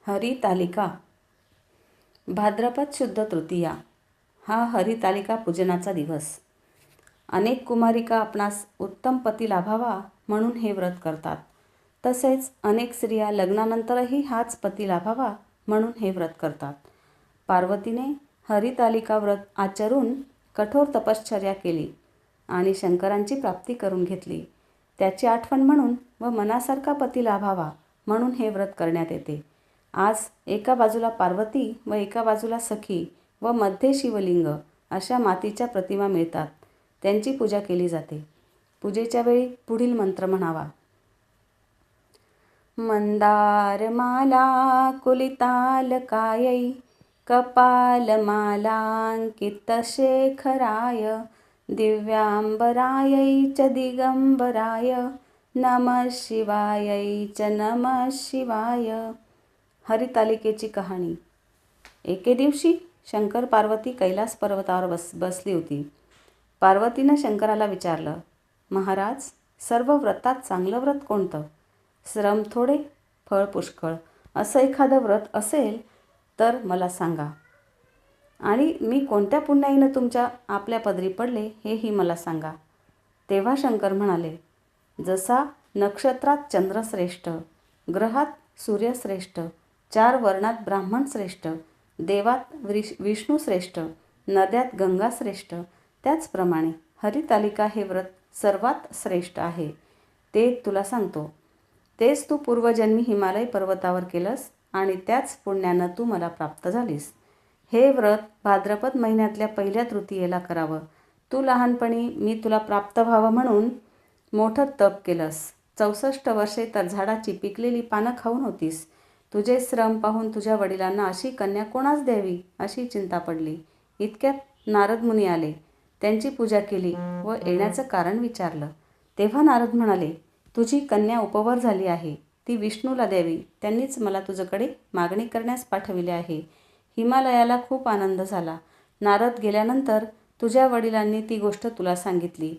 हरितालिका. भाद्रपद शुद्ध तृतीया हा हरितालिका पूजनाचा दिवस. अनेक कुमारिका आपणास उत्तम पती लाभावा म्हणून हे व्रत करतात. तसेच अनेक स्त्रिया लग्नानंतरही हाच पती लाभावा म्हणून हे व्रत करतात. पार्वतीने हरितालिका व्रत आचरून कठोर तपश्चर्या केली आणि शंकरांची प्राप्ती करून घेतली. त्याची आठवण म्हणून व मनासारखा पती लाभावा म्हणून हे व्रत करण्यात येते. आज एका बाजूला पार्वती व एका बाजूला सखी व मध्ये शिवलिंग अशा मातीच्या प्रतिमा मिळतात. त्यांची पूजा केली जाते. पूजेच्या वेळी पुढील मंत्र म्हणावा. मंदारमाला कुलितालकायै कपालमालांकितशेखराय दिव्यांबरायै च दिगंबराय नमः शिवायै च नमः शिवाय. हरितालिकेची कहाणी. एके दिवशी शंकर पार्वती कैलास पर्वतावर बसली होती. पार्वतीनं शंकराला विचारलं, महाराज, सर्व व्रतात चांगलं व्रत कोणतं? श्रम थोडे, फळ पुष्कळ असं एखादं व्रत असेल तर मला सांगा, आणि मी कोणत्या पुण्याईनं तुमच्या आपल्या पदरी पडले हेही मला सांगा. तेव्हा शंकर म्हणाले, जसा नक्षत्रात चंद्रश्रेष्ठ, ग्रहात सूर्यश्रेष्ठ, 4 वर्णात ब्राह्मण श्रेष्ठ, देवात विष्णू श्रेष्ठ, नद्यात गंगा श्रेष्ठ, त्याचप्रमाणे हरितालिका हे व्रत सर्वात श्रेष्ठ आहे. ते तुला सांगतो. तेच तू पूर्वजन्मी हिमालय पर्वतावर केलंस आणि त्याच पुण्यानं तू मला प्राप्त झालीस. हे व्रत भाद्रपद महिन्यातल्या पहिल्या तृतीयेला करावं. तू लहानपणी मी तुला प्राप्त व्हावं म्हणून मोठं तप केलंस. 64 वर्षे तर झाडाची पिकलेली पानं खाऊन होतीस. तुझे श्रम पाहून तुझ्या वडिलांना अशी कन्या कोणास द्यावी अशी चिंता पडली. इतक्यात नारद मुनी आले. त्यांची पूजा केली व येण्याचं कारण विचारलं. तेव्हा नारद म्हणाले, तुझी कन्या उपवर झाली आहे. ती विष्णूला द्यावी. त्यांनीच मला तुझ्याकडे मागणी करण्यास पाठविले आहे. हिमालयाला खूप आनंद झाला. नारद गेल्यानंतर तुझ्या वडिलांनी ती गोष्ट तुला सांगितली.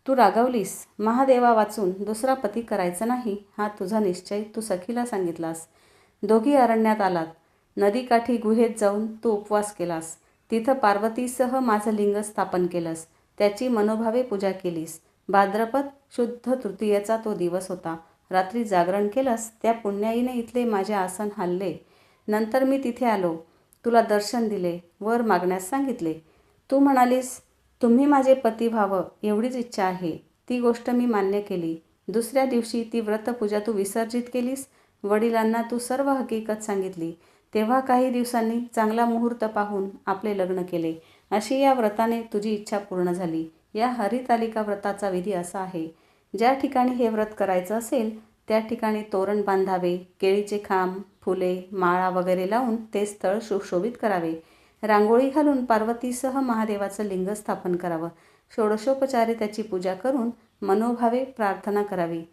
तू रागावलीस. महादेवा वाचून दुसरा पती करायचा नाही हा तुझा निश्चय तू सखीला सांगितलास. दोघी अरण्यात आलात. नदीकाठी गुहेत जाऊन तू उपवास केलास. तिथं पार्वतीसह माझं लिंग स्थापन केलंस. त्याची मनोभावे पूजा केलीस. भाद्रपद शुद्ध तृतीयेचा तो दिवस होता. रात्री जागरण केलंस. त्या पुण्याईने इथले माझे आसन हलले. नंतर मी तिथे आलो. तुला दर्शन दिले. वर मागण्यास सांगितले. तू म्हणालीस, तुम्ही माझे पती व्हावं एवढीच इच्छा आहे. ती गोष्ट मी मान्य केली. दुसऱ्या दिवशी ती व्रतपूजा तू विसर्जित केलीस. वडिलांना तू सर्व हकीकत सांगितली. तेव्हा काही दिवसांनी चांगला मुहूर्त पाहून आपले लग्न केले. अशी या व्रताने तुझी इच्छा पूर्ण झाली. या हरितालिका व्रताचा विधी असा आहे. ज्या ठिकाणी हे व्रत करायचं असेल त्या ठिकाणी तोरण बांधावे, केळीचे खांब, फुले, माळा वगैरे लावून ते स्थळ सुशोभित करावे. रांगोळी घालून पार्वतीसह महादेवाचं लिंग स्थापन करावं. षोडशोपचारे त्याची पूजा करून मनोभावे प्रार्थना करावी.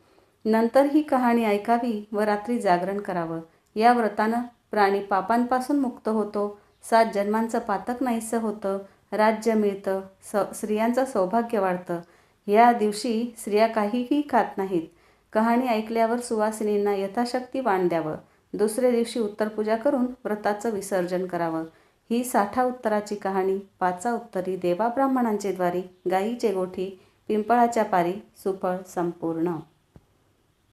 नंतर ही कहाणी ऐकावी व रात्री जागरण करावं. या व्रतानं प्राणी पापांपासून मुक्त होतो. 7 जन्मांचं पातक नाहीसं होतं. राज्य मिळतं. स्त्रियांचं सौभाग्य वाढतं. या दिवशी स्त्रिया काहीही खात नाहीत. कहाणी ऐकल्यावर सुवासिनींना यथाशक्ती वाण द्यावं. दुसऱ्या दिवशी उत्तरपूजा करून व्रताचं विसर्जन करावं. ही 60 उत्तराची कहाणी 5 उत्तरी देवा ब्राह्मणांचे द्वारी गायीचे गोठी पिंपळाच्या पारी सुफळ संपूर्ण.